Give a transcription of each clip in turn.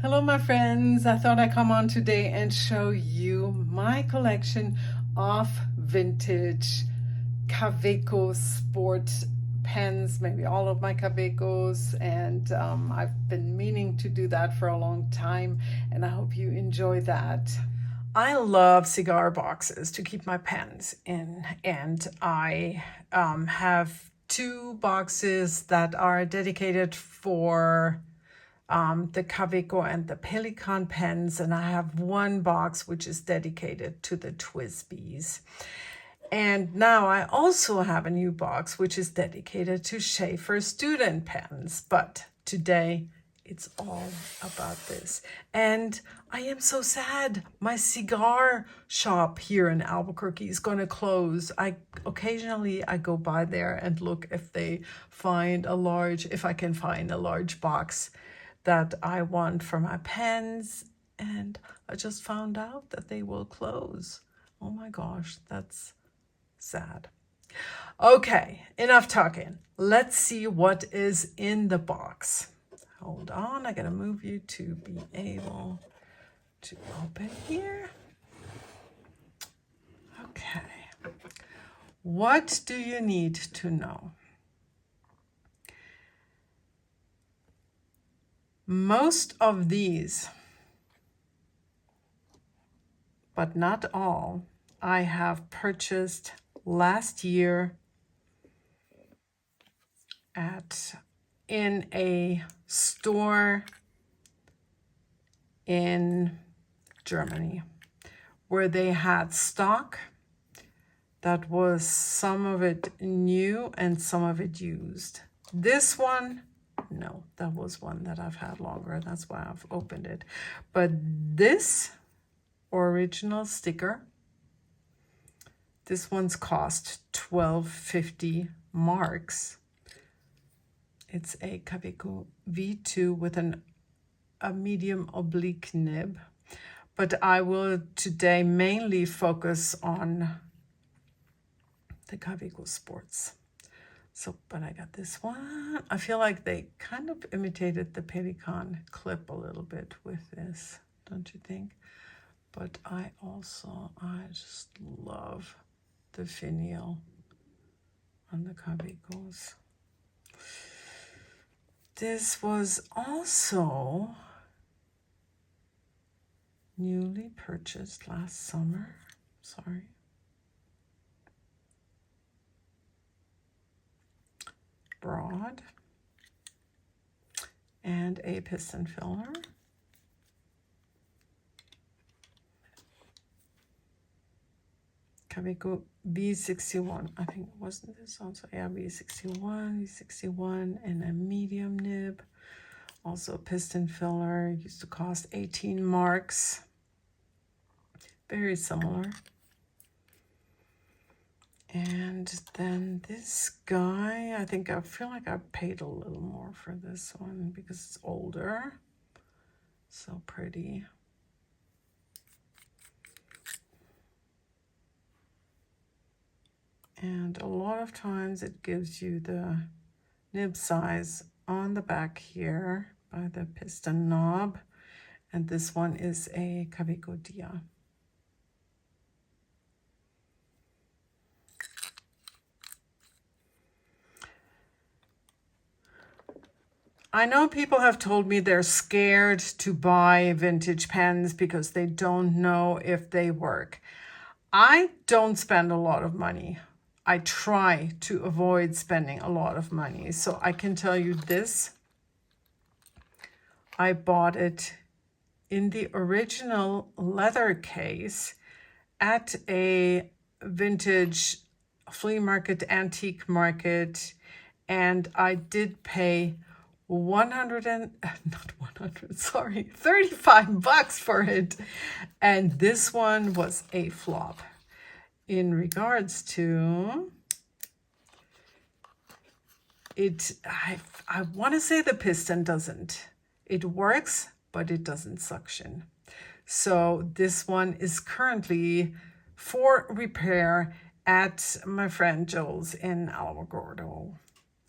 Hello, my friends. I thought I'd come on today and show you my collection of vintage Kaweco sport pens, maybe all of my Kawecos, and I've been meaning to do that for a long time, and I hope you enjoy that. I love cigar boxes to keep my pens in, and I have two boxes that are dedicated for the Kaweco and the Pelican pens, and I have one box which is dedicated to the Twisbees. And now I also have a new box which is dedicated to Schaefer student pens, but today it's all about this. And I am so sad. My cigar shop here in Albuquerque is going to close. Occasionally I go by there and look if I can find a large box that I want for my pens, and I just found out that they will close. Oh my gosh, that's sad. Okay, enough talking. Let's see what is in the box. Hold on, I gotta move you to be able to open here. Okay, what do you need to know? Most of these, but not all, I have purchased last year in a store in Germany where they had stock that was some of it new and some of it used. This one, no, that was one that I've had longer. That's why I've opened it. But this original sticker, this one's cost 12.50 marks. It's a Kaweco V2 with a medium oblique nib. But I will today mainly focus on the Kaweco Sports. So, but I got this one. I feel like they kind of imitated the Pelican clip a little bit with this, don't you think? But I just love the finial on the Kawecos. This was also newly purchased last summer. Sorry. Broad and a piston filler. Kaweco V61, I think, wasn't this also? Yeah, V61, and a medium nib. Also a piston filler, used to cost 18 marks. Very similar. And then this guy, I feel like I paid a little more for this one because it's older. So pretty. And a lot of times it gives you the nib size on the back here by the piston knob. And this one is a Kaweco Dia. I know people have told me they're scared to buy vintage pens because they don't know if they work. I don't spend a lot of money. I try to avoid spending a lot of money. So I can tell you this. I bought it in the original leather case at a vintage flea market, antique market, and I did pay 35 bucks for it. And this one was a flop. In regards to it, I want to say the piston doesn't. It works, but it doesn't suction. So this one is currently for repair at my friend Joel's in Alamogordo.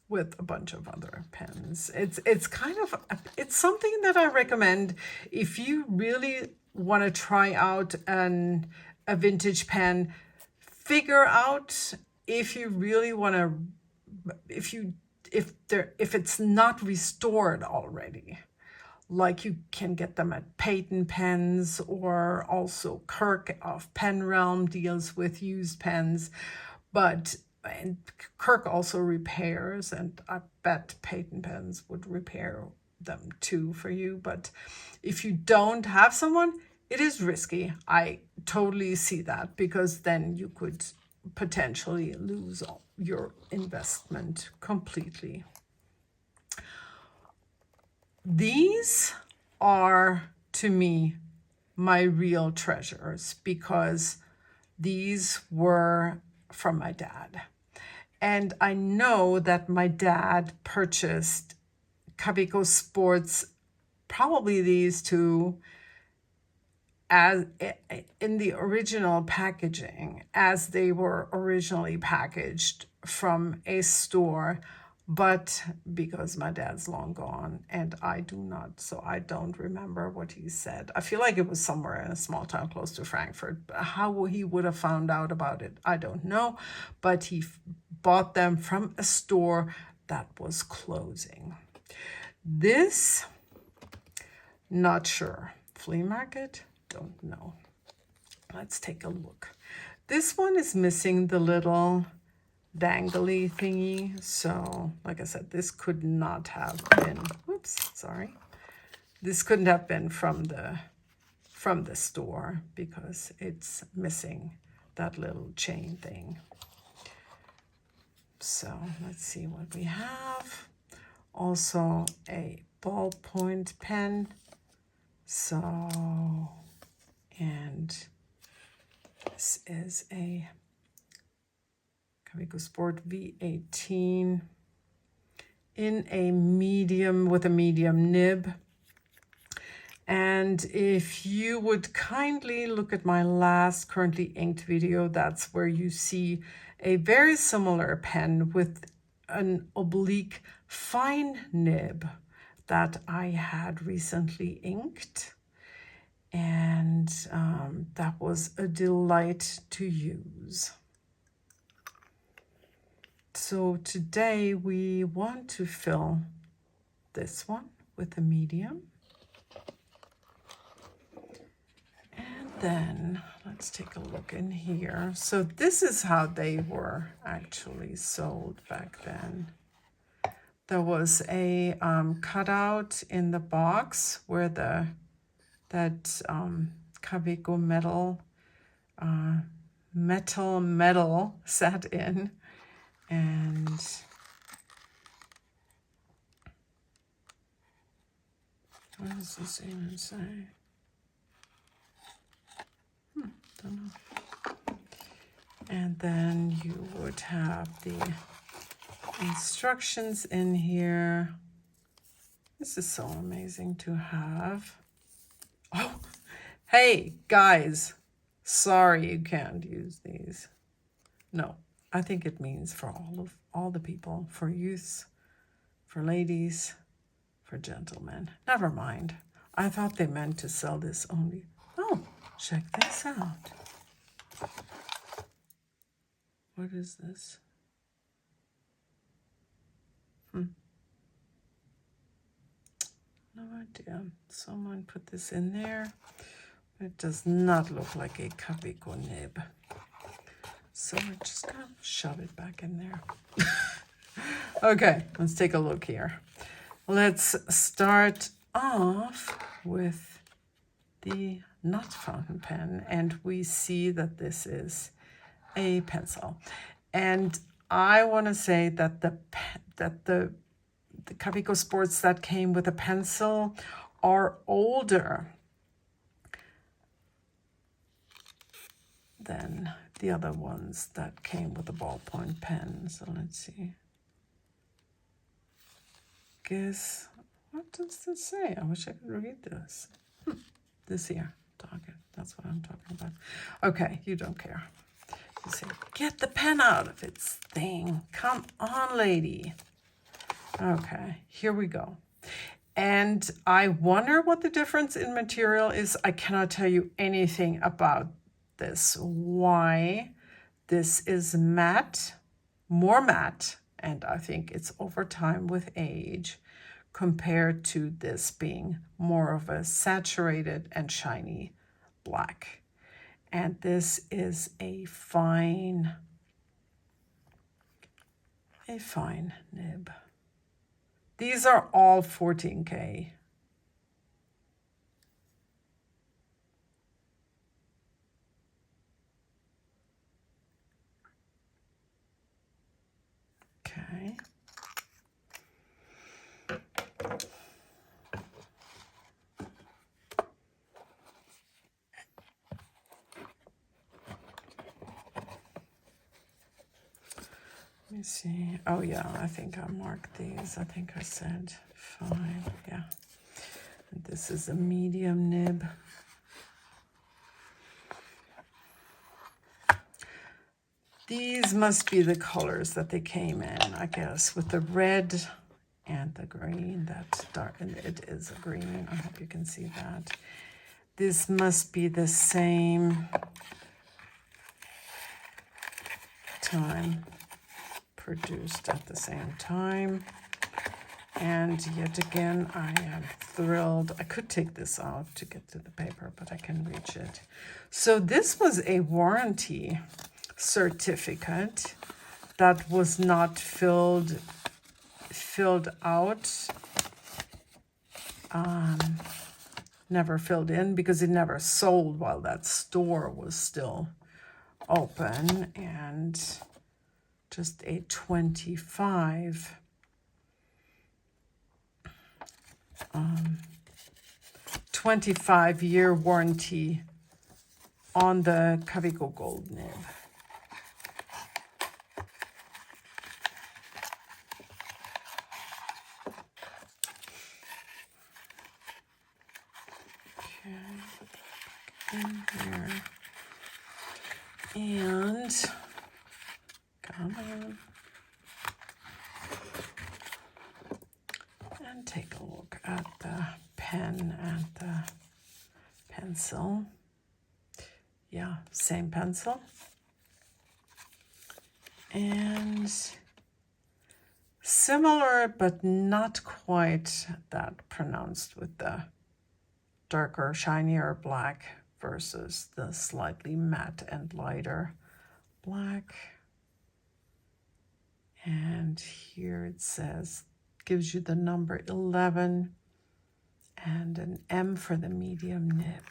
with a bunch of other pens. It's kind of, it's something that I recommend if you really want to try out a vintage pen. Figure out if you really want to, if it's not restored already. Like you can get them at Peyton Pens, or also Kirk of Pen Realm deals with used pens. And Kirk also repairs, and I bet Peyton Pens would repair them too for you. But if you don't have someone, it is risky. I totally see that, because then you could potentially lose your investment completely. These are, to me, my real treasures, because these were from my dad. And I know that my dad purchased Kaweco Sports, probably these two, as in the original packaging, as they were originally packaged from a store. But because my dad's long gone and I do not, so I don't remember what he said. I feel like it was somewhere in a small town close to Frankfurt. How he would have found out about it, I don't know. But he bought them from a store that was closing. This, not sure. Flea market? Don't know. Let's take a look. This one is missing the little dangly thingy. So, like I said, this could not have been, whoops, sorry. This couldn't have been from the store, because it's missing that little chain thing. So let's see what we have. Also a ballpoint pen. So, and this is a Kaweco Sport V18 in a medium, with a medium nib. And if you would kindly look at my last currently inked video, that's where you see a very similar pen with an oblique fine nib that I had recently inked. And that was a delight to use. So today we want to fill this one with a medium. And then let's take a look in here. So this is how they were actually sold back then. There was a cutout in the box where that Kaweco metal sat in. And what does this even say? Don't know. And then you would have the instructions in here. This is so amazing to have. Oh, hey guys, sorry you can't use these. No. I think it means for all the people, for youths, for ladies, for gentlemen. Never mind. I thought they meant to sell this only. Oh, check this out. What is this? No idea. Someone put this in there. It does not look like a Kaweco nib. So we're just gonna shove it back in there. Okay, let's take a look here. Let's start off with the not fountain pen, and we see that this is a pencil. And I want to say that the Kaweco Sports that came with a pencil are older than the other ones that came with a ballpoint pen. So let's see. Guess, what does this say? I wish I could read this. This here, target, that's what I'm talking about. Okay, you don't care. You say, get the pen out of its thing. Come on, lady. Okay, here we go. And I wonder what the difference in material is. I cannot tell you anything about this. Why this is matte, more matte, and I think it's over time with age, compared to this being more of a saturated and shiny black. And this is a fine nib. These are all 14K. Okay. Let me see. Oh yeah, I think I marked these. I think I said fine. Yeah. And this is a medium nib. These must be the colors that they came in, I guess, with the red and the green. That dark, and it is a green. I hope you can see that. This must be the same time, produced at the same time. And yet again, I am thrilled. I could take this out to get to the paper, but I can reach it. So this was a warranty certificate that was not filled out, never filled in, because it never sold while that store was still open. And just a 25-year warranty on the Kaweco Gold nib. In here. And come on. And take a look at the pen and the pencil. Yeah, same pencil. And similar, but not quite that pronounced with the darker, shinier black versus the slightly matte and lighter black. And here it says, gives you the number 11 and an M for the medium nib.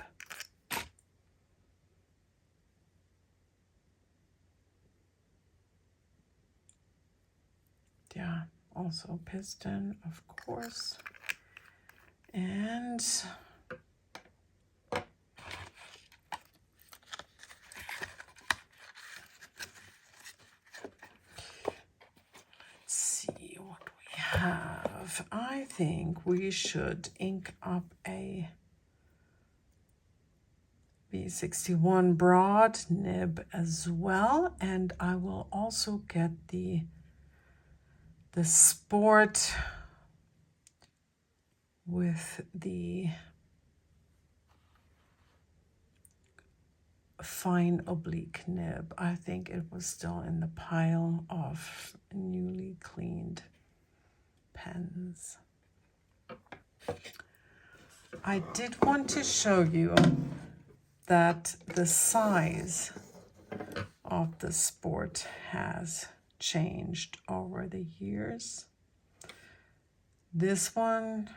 Yeah, also piston, of course. And I think we should ink up a B61 broad nib as well, and I will also get the sport with the fine oblique nib. I think it was still in the pile of newly cleaned pens. I did want to show you that the size of the sport has changed over the years. This one,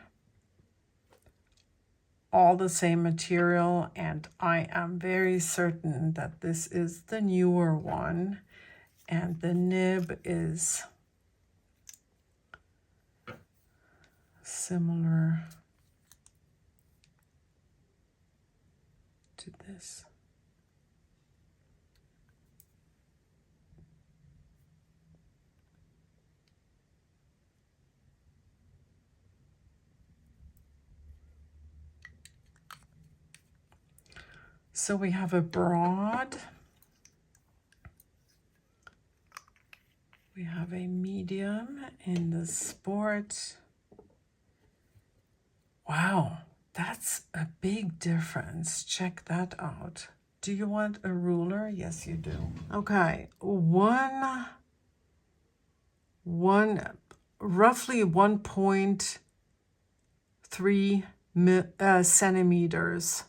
all the same material, and I am very certain that this is the newer one, and the nib is similar to this. So we have a broad, we have a medium, medium in the sport. Wow, that's a big difference. Check that out. Do you want a ruler? Yes, you do. Okay, roughly 1.3 centimeters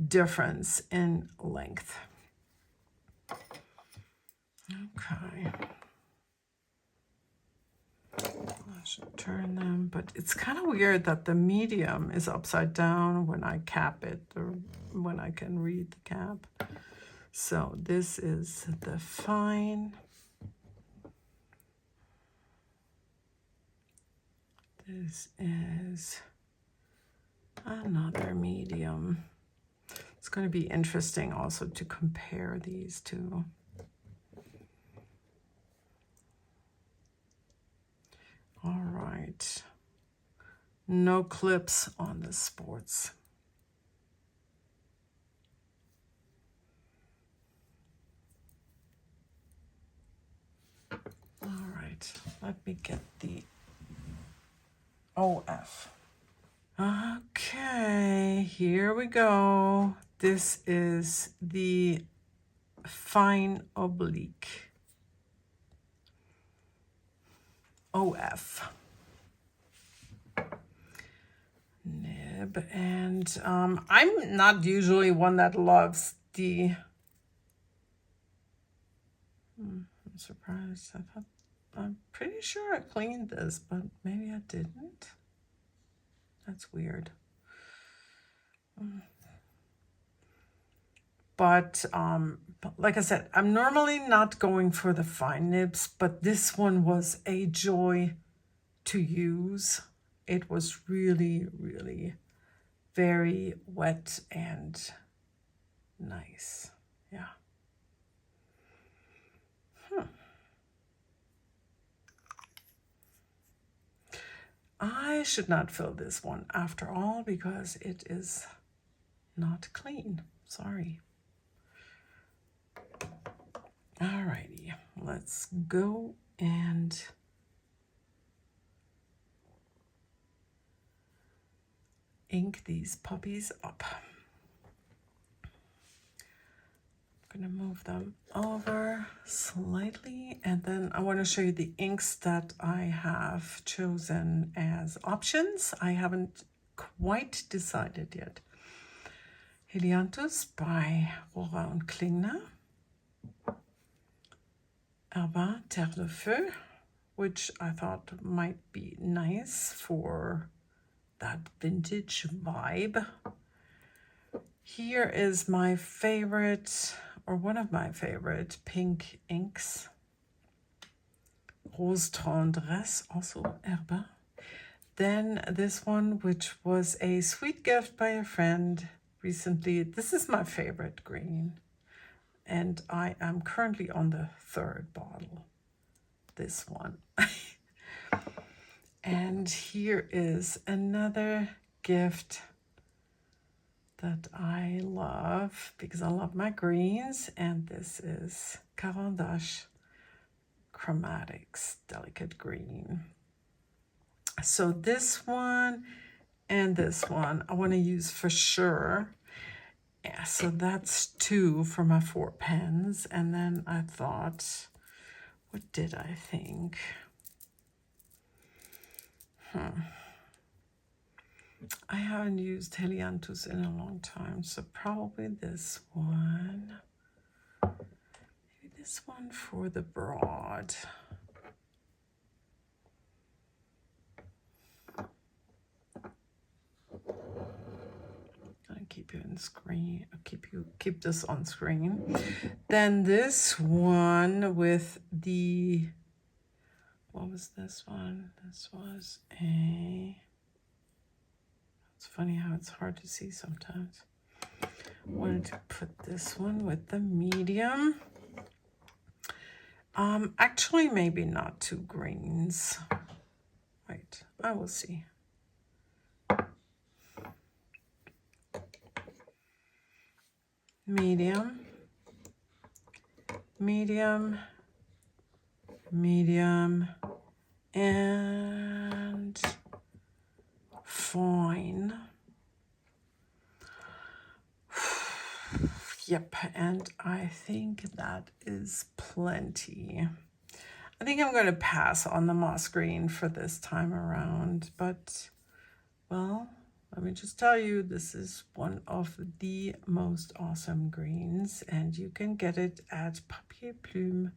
difference in length. Okay. I should turn them, but it's kind of weird that the medium is upside down when I cap it, or when I can read the cap. So this is the fine. This is another medium. It's going to be interesting also to compare these two. All right. No clips on the sports. All right, let me get the OF. Okay, here we go. This is the fine oblique. OF. Nib. And I'm not usually one that loves the... I'm surprised. I'm pretty sure I cleaned this, but maybe I didn't. That's weird. But like I said, I'm normally not going for the fine nibs, but this one was a joy to use. It was really, really very wet and nice. Yeah. I should not fill this one after all because it is not clean. Sorry. Alrighty, let's go and ink these puppies up. I'm gonna move them over slightly, and then I want to show you the inks that I have chosen as options. I haven't quite decided yet. Helianthus by Rohrer und Klingner. Herbin Terre de Feu, which I thought might be nice for that vintage vibe. Here is my favorite, or one of my favorite, pink inks. Rose Tendresse, also Herbin. Then this one, which was a sweet gift by a friend recently. This is my favorite green. And I am currently on the third bottle. This one. And here is another gift that I love because I love my greens, and this is Caran d'Ache Chromatics Delicate Green. So this one and this one I want to use for sure. Yeah, so that's 2 for my 4 pens. And then I thought, what did I think? I haven't used Helianthus in a long time, so probably this one. Maybe this one for the broad. I keep you in screen. Keep this on screen. Then this one with the, what was this one? This was a, it's funny how it's hard to see sometimes. I wanted to put this one with the medium. Actually, maybe not 2 greens. Wait, I will see. Medium, medium, medium, and fine. Yep, and I think that is plenty. I think I'm going to pass on the moss green for this time around, but, well, let me just tell you, this is one of the most awesome greens, and you can get it at Papier Plume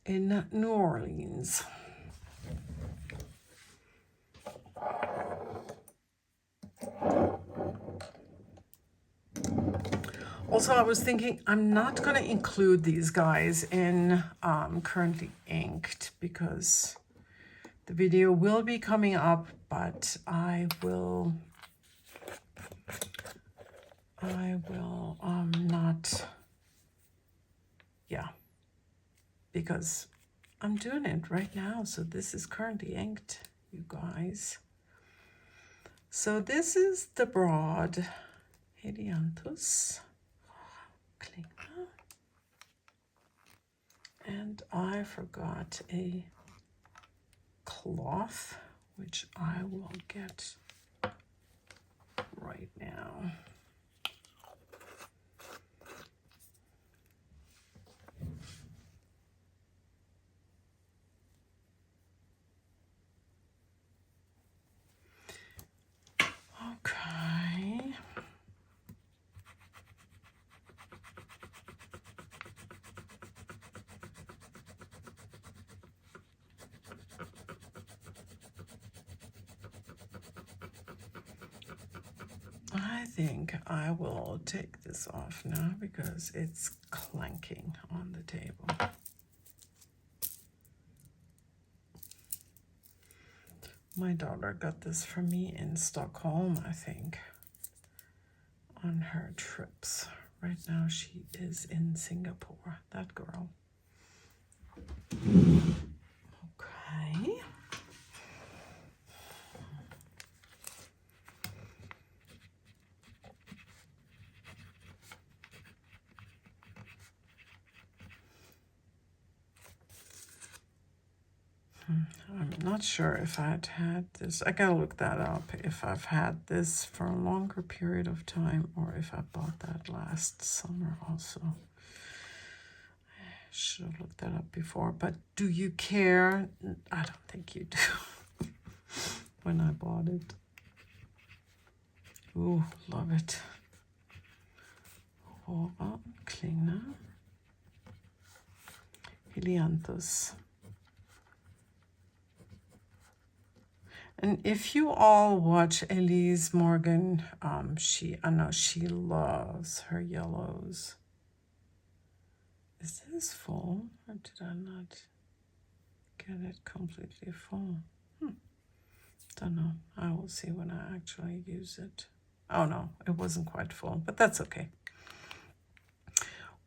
in New Orleans. Also, I was thinking I'm not going to include these guys in currently inked because the video will be coming up, but I will not, yeah, because I'm doing it right now. So this is currently inked, you guys. So this is the broad Helianthus. And I forgot a cloth, which I will get right now. Okay. I think I will take this off now because it's clanking on the table. My daughter got this for me in Stockholm, I think, on her trips. Right now she is in Singapore, that girl. Okay. I'm not sure if I'd had this. I gotta look that up, if I've had this for a longer period of time or if I bought that last summer also. I should have looked that up before, but do you care? I don't think you do. When I bought it. Ooh, love it. Hora, Klinge, Helianthus. And if you all watch Elise Morgan, I know she loves her yellows. Is this full, or did I not get it completely full? Don't know. I will see when I actually use it. Oh no, it wasn't quite full, but that's okay.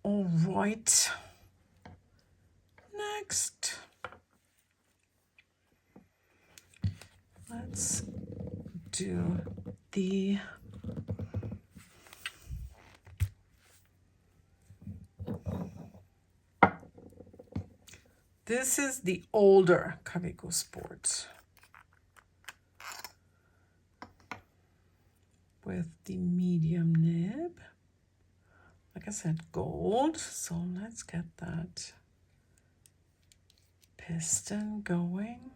All right. Next. Let's do the this is the older Kaweco Sport with the medium nib. Like I said, gold. So let's get that piston going.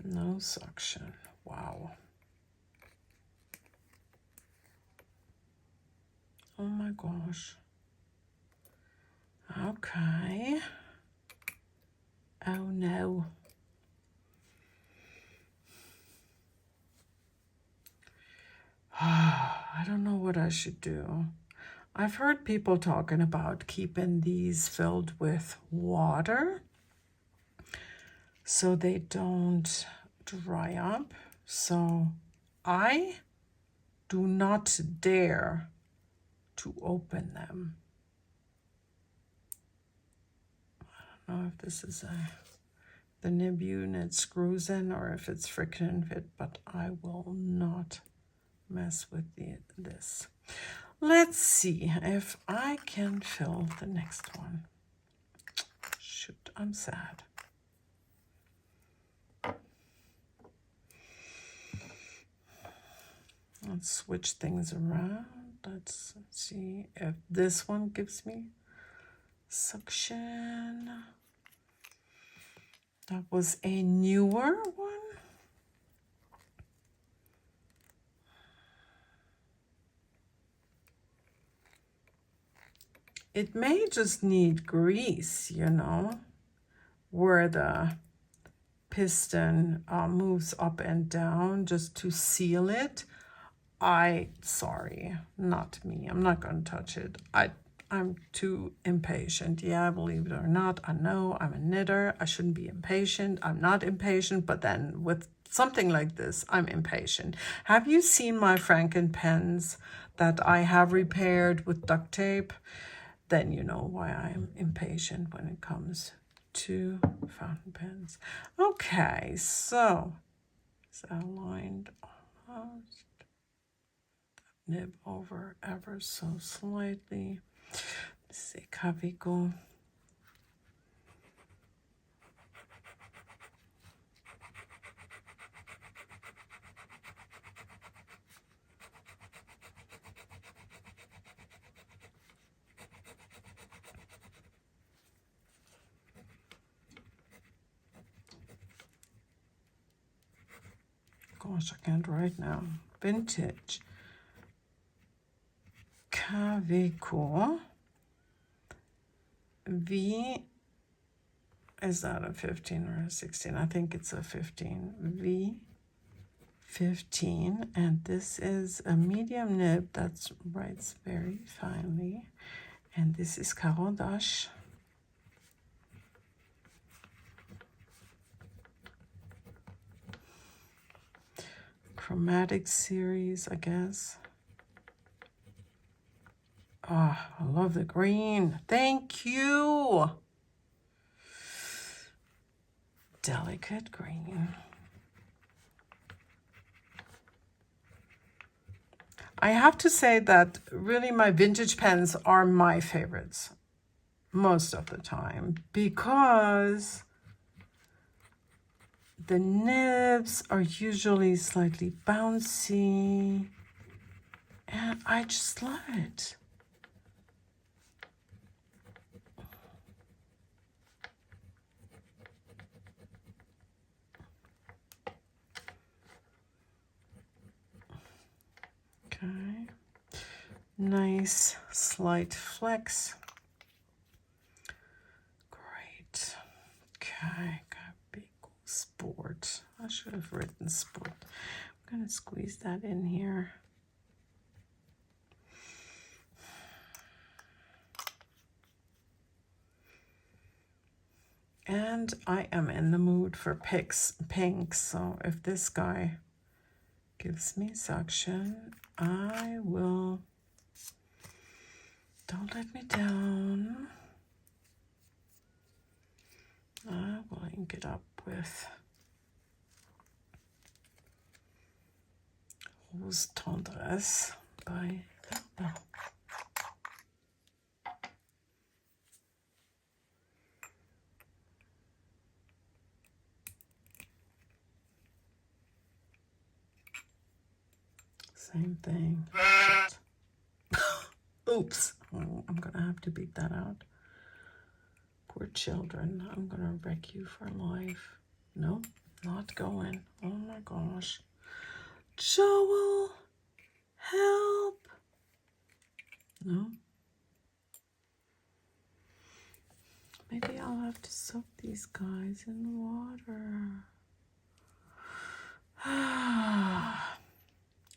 No suction. Wow. Oh my gosh. Okay. Oh no. I don't know what I should do. I've heard people talking about keeping these filled with water so they don't dry up. So I do not dare to open them. I don't know if this is a the nib unit screws in or if it's friction fit, but I will not mess with this. Let's see if I can fill the next one. Shoot, I'm sad. Let's switch things around. Let's see if this one gives me suction. That was a newer one. It may just need grease, you know, where the piston moves up and down just to seal it. Sorry, not me. I'm not going to touch it. I'm too impatient. Yeah, believe it or not, I know I'm a knitter. I shouldn't be impatient. I'm not impatient, but then with something like this, I'm impatient. Have you seen my Franken pens that I have repaired with duct tape? Then you know why I'm impatient when it comes to fountain pens. Okay, so it's outlined almost. Nib over ever so slightly. This is a Kaweco. Gosh, I can't write now. Vintage Kaweco. V, is that a 15 or a 16? I think it's a 15. V 15, and this is a medium nib that writes very finely. And this is Carodash. Chromatic series, I guess. Oh, I love the green. Thank you. Delicate green. I have to say that really my vintage pens are my favorites most of the time because the nibs are usually slightly bouncy and I just love it. Okay, nice slight flex. Great. Okay, got big sport. I should have written sport. I'm gonna squeeze that in here. And I am in the mood for pinks, so if this guy gives me suction, I will, don't let me down. I will ink it up with Rose Tendresse by Kaweco. Same thing. Oops. Oh, I'm gonna have to beat that out. Poor children. I'm gonna wreck you for life. Nope, not going. Oh my gosh. Joel, help. No. Maybe I'll have to soak these guys in water.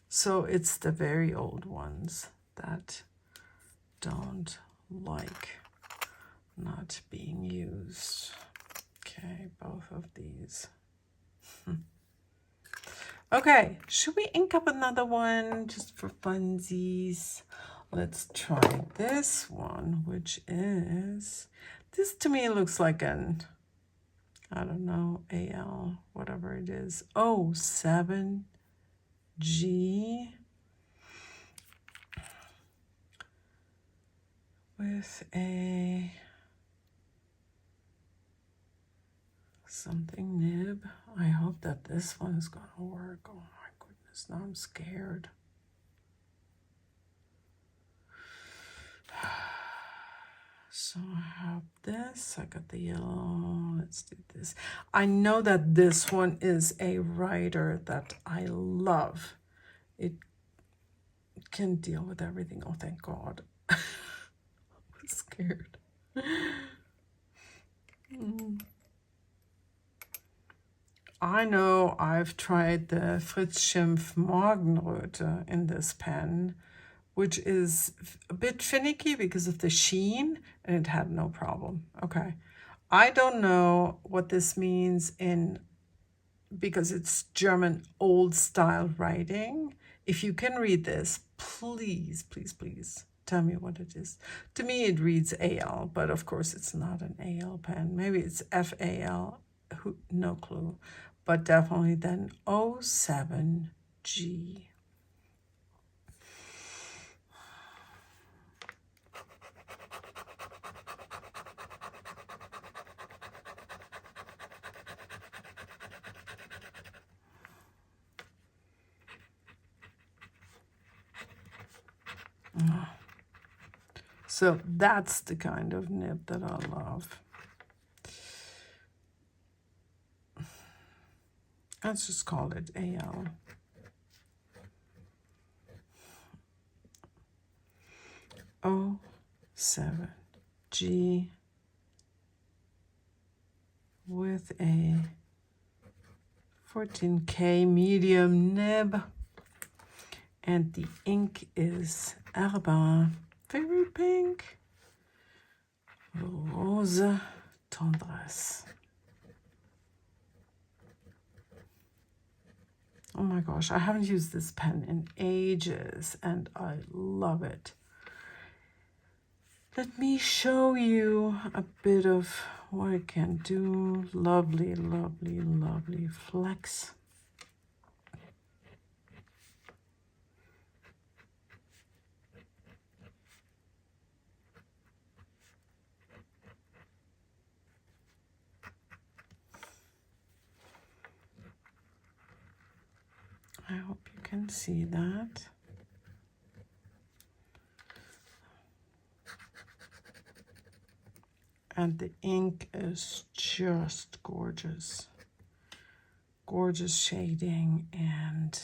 So it's the very old ones that don't like not being used. Okay, both of these. Okay, should we ink up another one just for funsies? Let's try this one, which is, this to me looks like an I don't know, AL, whatever it is. Oh, 7G with a something nib. I hope that this one is gonna work. Oh my goodness, now I'm scared. So I have this, I got the yellow, let's do this. I know that this one is a writer that I love. It can deal with everything, oh thank God. I was scared. I know I've tried the Fritz Schimpf Morgenröte in this pen, which is a bit finicky because of the sheen, and it had no problem. Okay. I don't know what this means because it's German old style writing. If you can read this, please, please, please tell me what it is. To me, it reads AL, but of course it's not an AL pen. Maybe it's FAL, no clue. But definitely then 07G. So that's the kind of nib that I love. Let's just call it AL. Oh, 7G with a 14K medium nib. And the ink is Herbin, very pink, Rose Tendresse. Oh my gosh, I haven't used this pen in ages and I love it. Let me show you a bit of what it can do. Lovely, lovely, lovely flex. I hope you can see that. And the ink is just gorgeous. Gorgeous shading and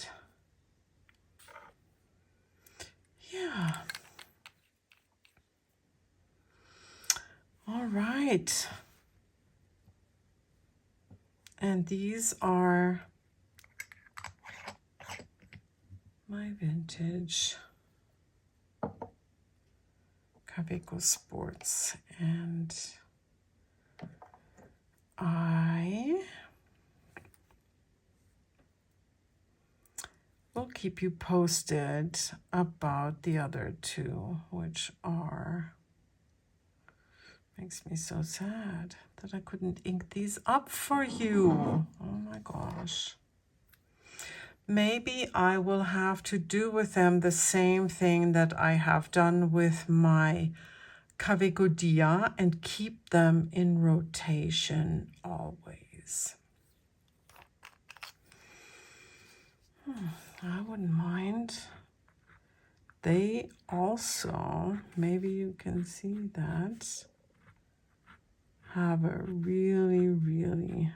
yeah. All right. And these are my vintage Kaweco Sports, and I will keep you posted about the other two, which are, makes me so sad that I couldn't ink these up for you. Oh my gosh. Maybe I will have to do with them the same thing that I have done with my Kaweco Dia and keep them in rotation always. I wouldn't mind. They also, maybe you can see that, have a really, really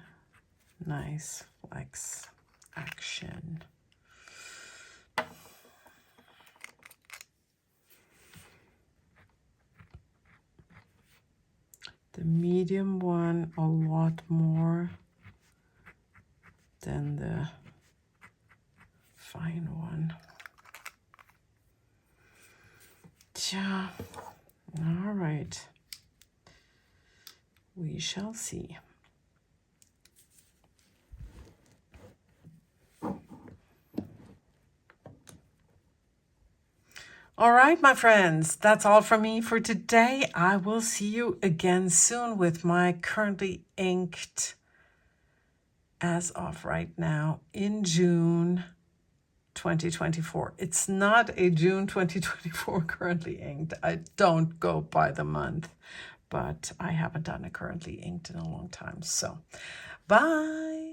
nice flex action. The medium one a lot more than the fine one. Yeah, all right. We shall see. All right, my friends, that's all from me for today. I will see you again soon with my currently inked as of right now in June 2024. It's not a June 2024 currently inked. I don't go by the month, but I haven't done a currently inked in a long time. So, bye.